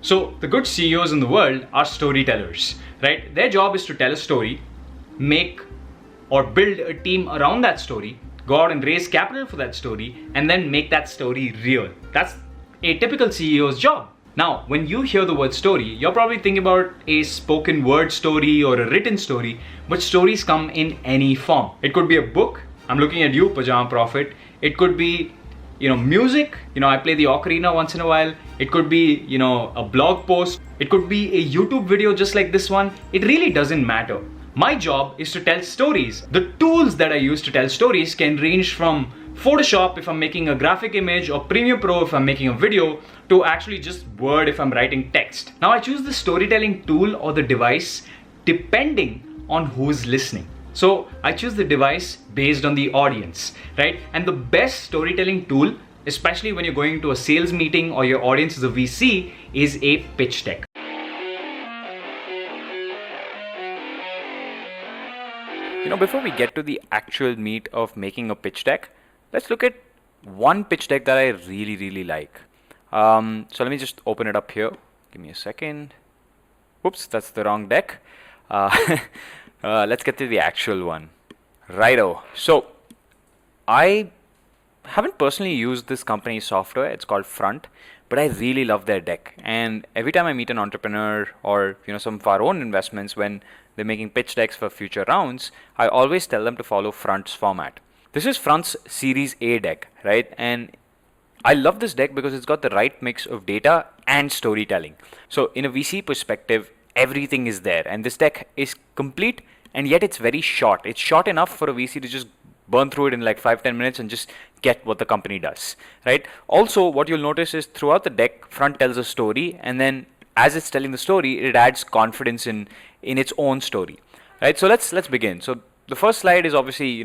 So the good CEOs in the world are storytellers, right? Their job is to tell a story, make or build a team around that story, go out and raise capital for that story, and then make that story real. That's a typical CEO's job. Now, when you hear the word story, you're probably thinking about a spoken word story or a written story, but stories come in any form. It could be a book. I'm looking at you, Pajama Prophet. It could be, music. I play the ocarina once in a while. It could be, a blog post. It could be a YouTube video just like this one. It really doesn't matter. My job is to tell stories. The tools that I use to tell stories can range from Photoshop if I'm making a graphic image, or Premiere Pro if I'm making a video, to actually just Word if I'm writing text. Now I choose the storytelling tool or the device depending on who's listening. So I choose the device based on the audience, right? And the best storytelling tool, especially when you're going to a sales meeting or your audience is a VC, is a pitch deck. Before we get to the actual meat of making a pitch deck, let's look at one pitch deck that I really, really like. So let me just open it up here. Give me a second. Oops, that's the wrong deck. Let's get to the actual one. Righto. So I haven't personally used this company's software. It's called Front, but I really love their deck. And every time I meet an entrepreneur or some of our own investments, when they're making pitch decks for future rounds, I always tell them to follow Front's format. This is Front's Series A deck, right? And I love this deck because it's got the right mix of data and storytelling. So in a VC perspective, everything is there, and this deck is complete, and yet it's very short. It's short enough for a VC to just burn through it in like 5-10 minutes and just get what the company does, right? Also, what you'll notice is throughout the deck, Front tells a story, and then as it's telling the story, it adds confidence in its own story, right? So let's begin. So the first slide is obviously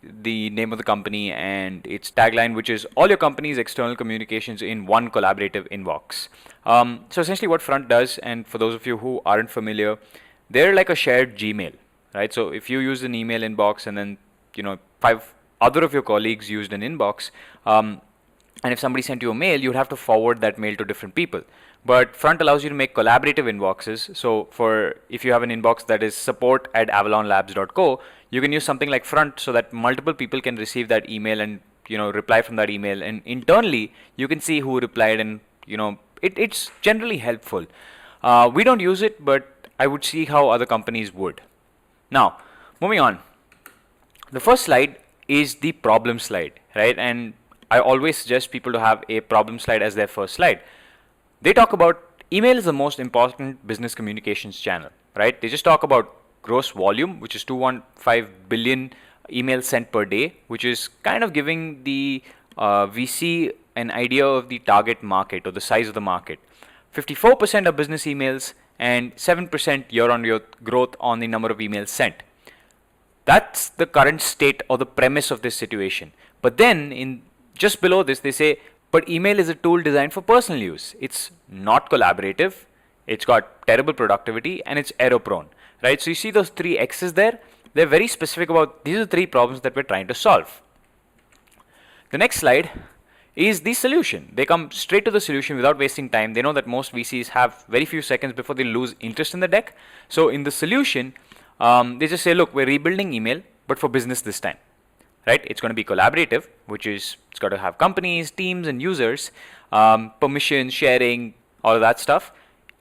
the name of the company and its tagline, which is all your company's external communications in one collaborative inbox. So essentially what Front does, and for those of you who aren't familiar, they're like a shared Gmail, right? So if you use an email inbox and then 5 other of your colleagues used an inbox, and if somebody sent you a mail, you'd have to forward that mail to different people. But Front allows you to make collaborative inboxes. So if you have an inbox that is support@avalonlabs.co, you can use something like Front so that multiple people can receive that email and reply from that email. And internally, you can see who replied, and it's generally helpful. We don't use it, but I would see how other companies would. Now, moving on. The first slide is the problem slide, right? And I always suggest people to have a problem slide as their first slide. They talk about email is the most important business communications channel, right? They just talk about gross volume, which is 215 billion emails sent per day, which is kind of giving the VC an idea of the target market or the size of the market. 54% are business emails and 7% year-on-year growth on the number of emails sent. That's the current state or the premise of this situation. But then in just below this, they say, but email is a tool designed for personal use. It's not collaborative, it's got terrible productivity, and it's error prone, right? So you see those 3 X's there? They're very specific about these are the 3 problems that we're trying to solve. The next slide is the solution. They come straight to the solution without wasting time. They know that most VCs have very few seconds before they lose interest in the deck. So in the solution, they just say, look, we're rebuilding email, but for business this time. Right? It's going to be collaborative, which is it's got to have companies, teams, and users, permissions, sharing, all of that stuff.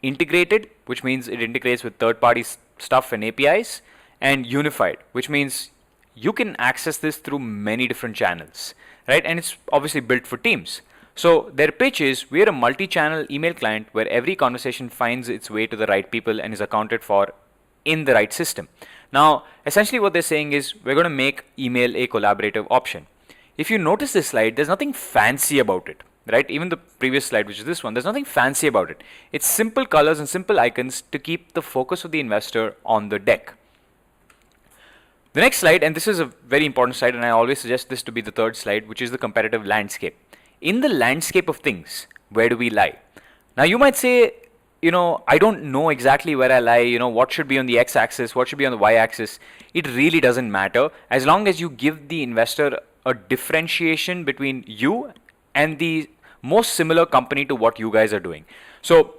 Integrated, which means it integrates with third-party stuff and APIs, and unified, which means you can access this through many different channels, right? And it's obviously built for teams. So their pitch is we're a multi-channel email client where every conversation finds its way to the right people and is accounted for in the right system. Now, essentially what they're saying is we're going to make email a collaborative option. If you notice this slide, there's nothing fancy about it, right? Even the previous slide, which is this one, there's nothing fancy about it. It's simple colors and simple icons to keep the focus of the investor on the deck. The next slide, and this is a very important slide, and I always suggest this to be the third slide, which is the competitive landscape. In the landscape of things, where do we lie? Now, you might say, I don't know exactly where I lie, what should be on the x-axis, what should be on the y-axis. It really doesn't matter as long as you give the investor a differentiation between you and the most similar company to what you guys are doing. So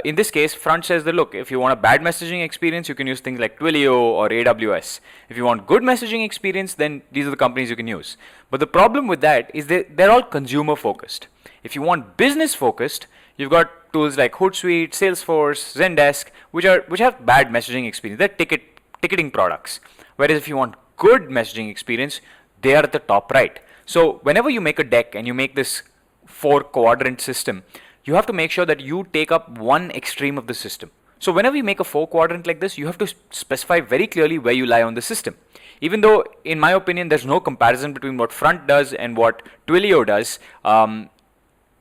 in this case, Front says that, look, if you want a bad messaging experience, you can use things like Twilio or AWS. If you want good messaging experience, then these are the companies you can use. But the problem with that is they're all consumer focused. If you want business focused, you've got tools like Hootsuite, Salesforce, Zendesk, which have bad messaging experience. They're ticketing products. Whereas if you want good messaging experience, they are at the top right. So whenever you make a deck and you make this 4-quadrant system, you have to make sure that you take up one extreme of the system. So whenever you make a 4-quadrant like this, you have to specify very clearly where you lie on the system. Even though, in my opinion, there's no comparison between what Front does and what Twilio does,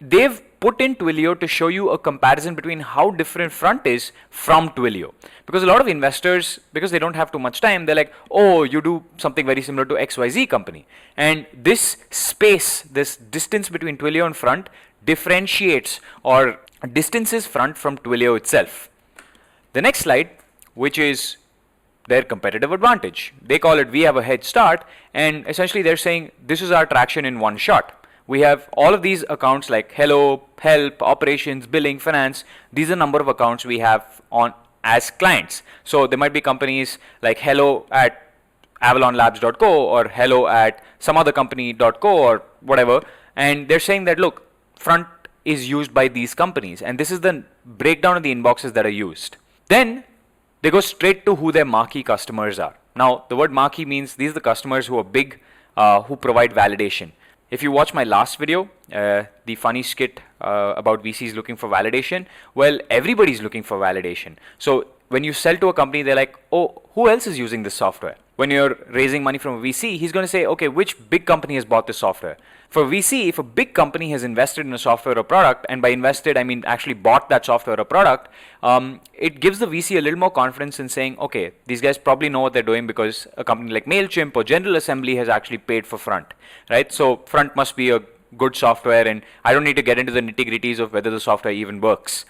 they've put in Twilio to show you a comparison between how different Front is from Twilio. Because a lot of investors, because they don't have too much time, they're like, oh, you do something very similar to XYZ company. And this space, this distance between Twilio and Front differentiates or distances Front from Twilio itself. The next slide, which is their competitive advantage. They call it, we have a head start, and essentially they're saying this is our traction in one shot. We have all of these accounts like Hello, Help, Operations, Billing, Finance. These are number of accounts we have on as clients. So there might be companies like Hello at avalonlabs.co or Hello at some other company.co or whatever. And they're saying that, look, Front is used by these companies, and this is the breakdown of the inboxes that are used. Then they go straight to who their marquee customers are. Now, the word marquee means these are the customers who are big, who provide validation. If you watch my last video, the funny skit about VCs looking for validation, well, everybody's looking for validation. So when you sell to a company, they're like, oh, who else is using this software? When you're raising money from a VC, he's going to say, okay, which big company has bought this software? For VC, if a big company has invested in a software or product, and by invested, I mean actually bought that software or product, it gives the VC a little more confidence in saying, okay, these guys probably know what they're doing because a company like MailChimp or General Assembly has actually paid for Front, right? So Front must be a good software, and I don't need to get into the nitty-gritties of whether the software even works.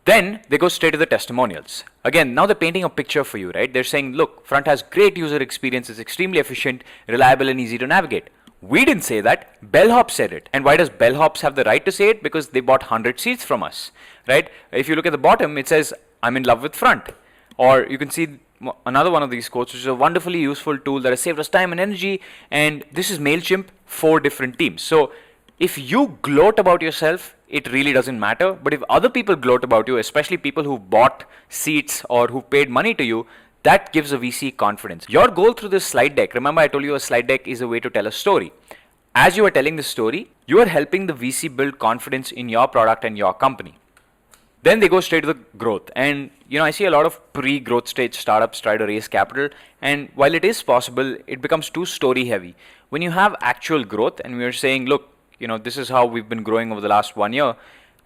Then they go straight to the testimonials. Again, now they're painting a picture for you, right? They're saying, look, Front has great user experience, it's extremely efficient, reliable, and easy to navigate. We didn't say that, Bellhop said it. And why does Bellhops have the right to say it? Because they bought 100 seats from us, right? If you look at the bottom, it says, I'm in love with Front. Or you can see another one of these quotes, which is a wonderfully useful tool that has saved us time and energy. And this is MailChimp, 4 different teams. So if you gloat about yourself, it really doesn't matter. But if other people gloat about you, especially people who bought seats or who paid money to you, that gives a VC confidence. Your goal through this slide deck, remember I told you a slide deck is a way to tell a story. As you are telling the story, you are helping the VC build confidence in your product and your company. Then they go straight to the growth. And I see a lot of pre-growth stage startups try to raise capital. And while it is possible, it becomes too story heavy. When you have actual growth and we're saying, look, this is how we've been growing over the last 1 year,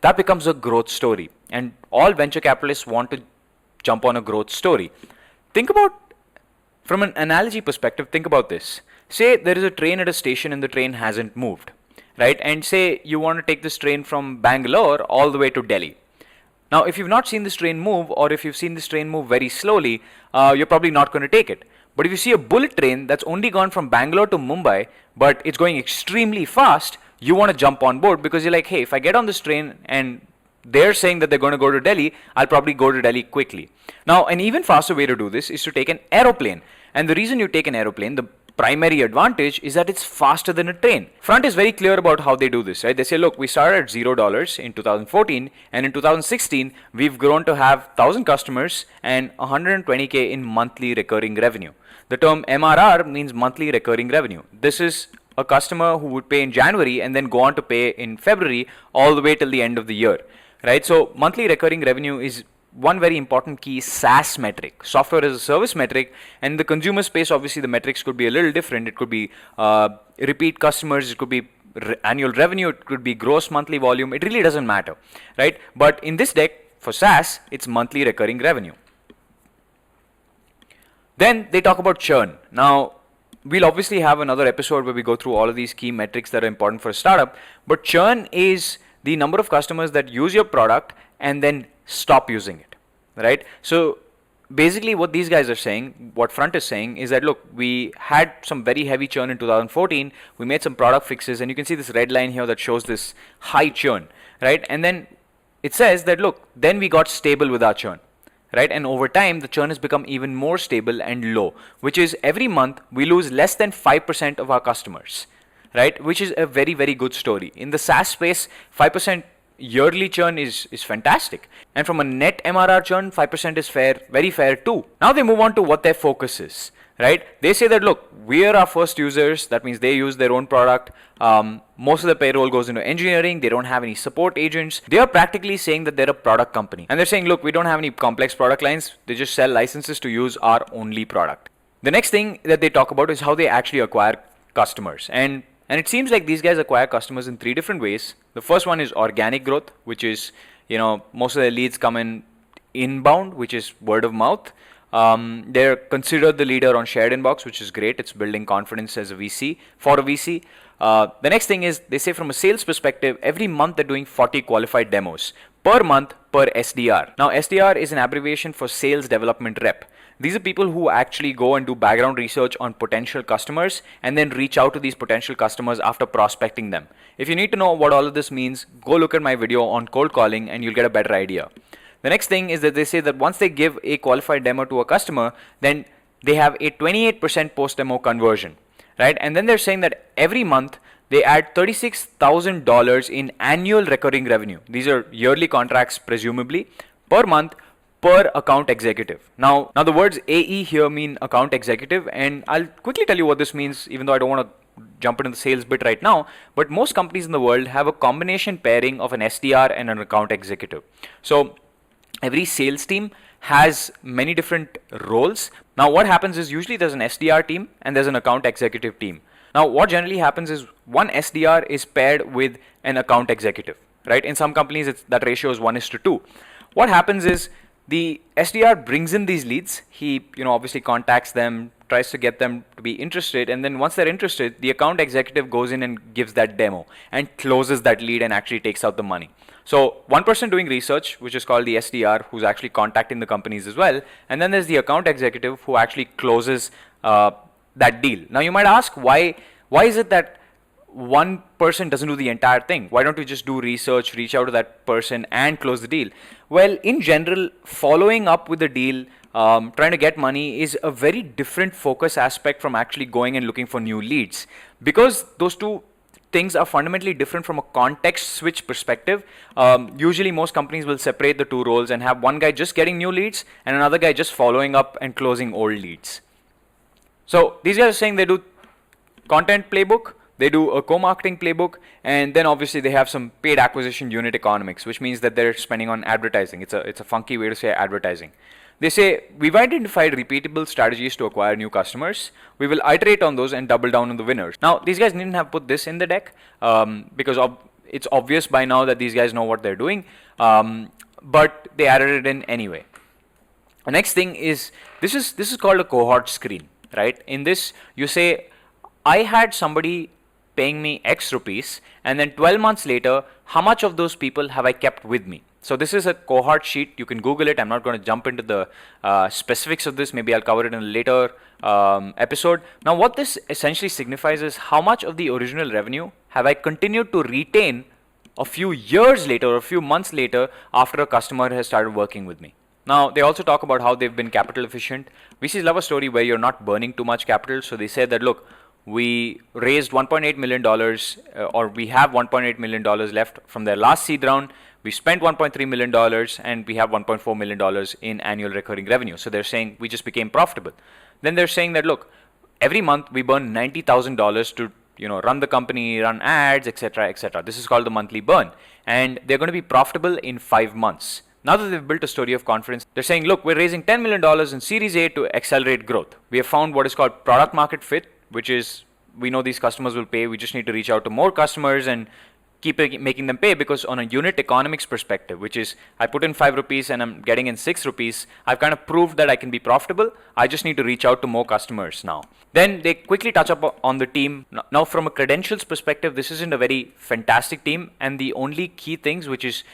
that becomes a growth story. And all venture capitalists want to jump on a growth story. Think about, from an analogy perspective, think about this. Say there is a train at a station and the train hasn't moved, right? And say you want to take this train from Bangalore all the way to Delhi. Now, if you've not seen this train move, or if you've seen this train move very slowly, you're probably not going to take it. But if you see a bullet train that's only gone from Bangalore to Mumbai, but it's going extremely fast, you want to jump on board because you're like, hey, if I get on this train and they're saying that they're going to go to Delhi, I'll probably go to Delhi quickly. Now, an even faster way to do this is to take an aeroplane. And the reason you take an aeroplane, the primary advantage is that it's faster than a train. Front is very clear about how they do this, right? They say, look, we started at $0 in 2014, and in 2016, we've grown to have 1,000 customers and 120K in monthly recurring revenue. The term MRR means monthly recurring revenue. This is a customer who would pay in January and then go on to pay in February all the way till the end of the year, right? So monthly recurring revenue is one very important key SaaS metric, software as a service metric. And the consumer space, obviously the metrics could be a little different. It could be repeat customers, it could be annual revenue, it could be gross monthly volume. It really doesn't matter, right? But in this deck for SaaS, it's monthly recurring revenue. Then they talk about churn. Now, we'll obviously have another episode where we go through all of these key metrics that are important for a startup, but churn is the number of customers that use your product and then stop using it, right? So basically what these guys are saying, what Front is saying, is that look, we had some very heavy churn in 2014, we made some product fixes, and you can see this red line here that shows this high churn, right? And then it says that look, then we got stable with our churn, right? And over time, the churn has become even more stable and low, which is every month we lose less than 5% of our customers, right? Which is a very, very good story. In the SaaS space, 5% yearly churn is fantastic. And from a net MRR churn, 5% is fair, very fair too. Now they move on to what their focus is, right? They say that, look, we are our first users. That means they use their own product. Most of the payroll goes into engineering. They don't have any support agents. They are practically saying that they're a product company. And they're saying, look, we don't have any complex product lines. They just sell licenses to use our only product. The next thing that they talk about is how they actually acquire customers. And it seems like these guys acquire customers in 3 different ways. The first one is organic growth, which is, most of their leads come in inbound, which is word of mouth. They're considered the leader on shared inbox, which is great. It's building confidence as a VC, for a VC. The next thing is, they say from a sales perspective, every month they're doing 40 qualified demos per month per SDR. Now, SDR is an abbreviation for sales development rep. These are people who actually go and do background research on potential customers and then reach out to these potential customers after prospecting them. If you need to know what all of this means, go look at my video on cold calling and you'll get a better idea. The next thing is that they say that once they give a qualified demo to a customer, then they have a 28% post-demo conversion, right? And then they're saying that every month they add $36,000 in annual recurring revenue. These are yearly contracts, presumably, per month, per account executive. Now the words AE here mean account executive, and I'll quickly tell you what this means, even though I don't want to jump into the sales bit right now. But most companies in the world have a combination pairing of an SDR and an account executive. So every sales team has many different roles. Now what happens is, usually there's an SDR team and there's an account executive team. Now what generally happens is, one SDR is paired with an account executive, right? In some companies, that ratio is 1:2. What happens is, the SDR brings in these leads. He, obviously contacts them, tries to get them to be interested, and then once they're interested, the account executive goes in and gives that demo and closes that lead and actually takes out the money. So one person doing research, which is called the SDR, who's actually contacting the companies as well, and then there's the account executive who actually closes that deal. Now you might ask, why is it that one person doesn't do the entire thing? Why don't we just do research, reach out to that person and close the deal? Well, in general, following up with the deal, trying to get money is a very different focus aspect from actually going and looking for new leads, because those two things are fundamentally different from a context switch perspective. Usually most companies will separate the two roles and have one guy just getting new leads and another guy just following up and closing old leads. So these guys are saying they do content playbook, they do a co-marketing playbook, and then obviously they have some paid acquisition unit economics, which means that they're spending on advertising. It's a funky way to say advertising. They say, we've identified repeatable strategies to acquire new customers. We will iterate on those and double down on the winners. Now, these guys didn't have put this in the deck because it's obvious by now that these guys know what they're doing, but they added it in anyway. The next thing is, this is called a cohort screen, right? In this, you say, I had somebody paying me X rupees, and then 12 months later, how much of those people have I kept with me? So this is a cohort sheet. You can Google it. I'm not going to jump into the specifics of this. Maybe I'll cover it in a later episode. Now what this essentially signifies is, how much of the original revenue have I continued to retain a few years later or a few months later after a customer has started working with me. Now, they also talk about how they've been capital efficient. VCs love a story where you're not burning too much capital. So they said that, look, we raised $1.8 million, or we have $1.8 million left from their last seed round. We spent $1.3 million, and we have $1.4 million in annual recurring revenue. So they're saying we just became profitable. Then they're saying that, look, every month we burn $90,000 to run the company, run ads, etc., etc. This is called the monthly burn, and they're going to be profitable in 5 months. Now that they've built a story of confidence, they're saying, look, we're raising $10 million in Series A to accelerate growth. We have found what is called product market fit, which is, we know these customers will pay. We just need to reach out to more customers and keep making them pay, because on a unit economics perspective, which is, I put in 5 rupees and I'm getting in 6 rupees, I've kind of proved that I can be profitable. I just need to reach out to more customers now. Then they quickly touch up on the team. Now from a credentials perspective, this isn't a very fantastic team, and the only key things, which is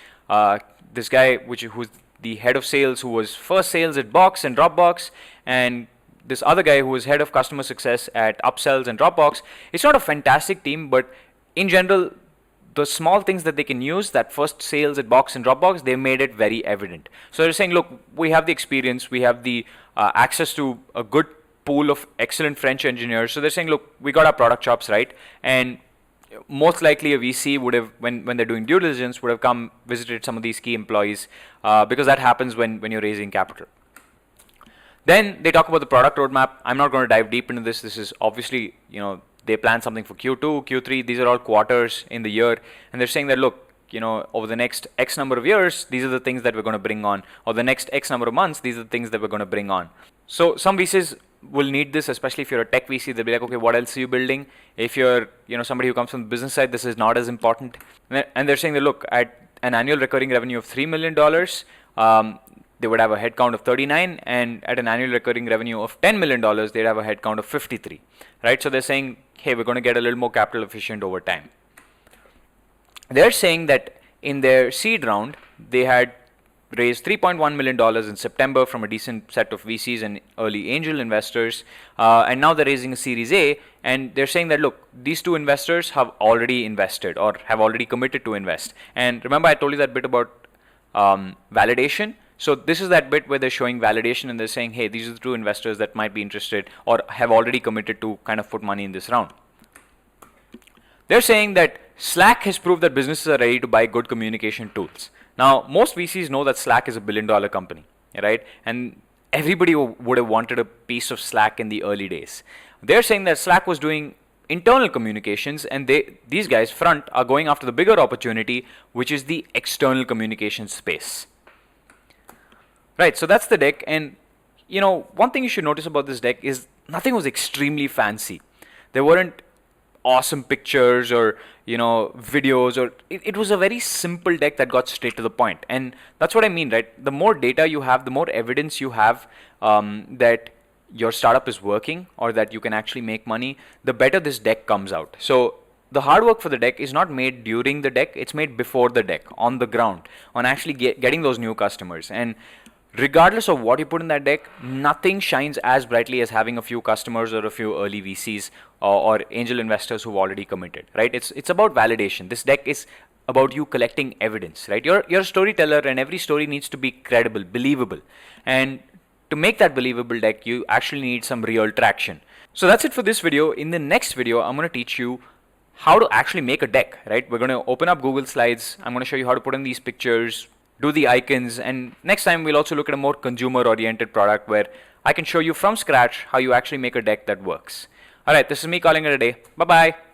this guy, who's the head of sales who was first sales at Box and Dropbox, and this other guy who was head of customer success at Upsells and Dropbox. It's not a fantastic team, but in general, the small things that they can use, that first sales at Box and Dropbox, they made it very evident. So they're saying, look, we have the experience, we have the access to a good pool of excellent French engineers. So they're saying, look, we got our product chops right, and most likely a VC would have, when they're doing due diligence, would have come visited some of these key employees, because that happens when you're raising capital. Then they talk about the product roadmap. I'm not going to dive deep into this. This is obviously, they plan something for Q2, Q3. These are all quarters in the year, and they're saying that, look, over the next X number of years, these are the things that we're going to bring on, or the next X number of months, these are the things that we're going to bring on. So some VCs will need this, especially if you're a tech VC. They'll be like, okay, what else are you building? If you're, somebody who comes from the business side, this is not as important. And they're saying that, look, at an annual recurring revenue of $3 million, they would have a headcount of 39, and at an annual recurring revenue of $10 million, they'd have a headcount of 53, right? So they're saying, hey, we're going to get a little more capital efficient over time. They're saying that in their seed round, they had raised $3.1 million in September from a decent set of VCs and early angel investors, and now they're raising a Series A, and they're saying that, look, these two investors have already invested or have already committed to invest. And remember, I told you that bit about validation. So this is that bit where they're showing validation and they're saying, hey, these are the two investors that might be interested or have already committed to kind of put money in this round. They're saying that Slack has proved that businesses are ready to buy good communication tools. Now, most VCs know that Slack is a billion-dollar company, right? And everybody would have wanted a piece of Slack in the early days. They're saying that Slack was doing internal communications, and these guys, Front, are going after the bigger opportunity, which is the external communication space. Right, so that's the deck, and one thing you should notice about this deck is nothing was extremely fancy. There weren't awesome pictures or videos, or it was a very simple deck that got straight to the point. And that's what I mean, right? The more data you have, the more evidence you have that your startup is working or that you can actually make money, the better this deck comes out. So the hard work for the deck is not made during the deck, it's made before the deck, on the ground, on actually getting those new customers. And regardless of what you put in that deck, nothing shines as brightly as having a few customers or a few early VCs or angel investors who've already committed, right? It's about validation. This deck is about you collecting evidence, right? You're a storyteller, and every story needs to be credible, believable. And to make that believable deck, you actually need some real traction. So that's it for this video. In the next video, I'm going to teach you how to actually make a deck, right? We're going to open up Google Slides. I'm going to show you how to put in these pictures, do the icons, and next time we'll also look at a more consumer-oriented product where I can show you from scratch how you actually make a deck that works. Alright, this is me calling it a day. Bye-bye.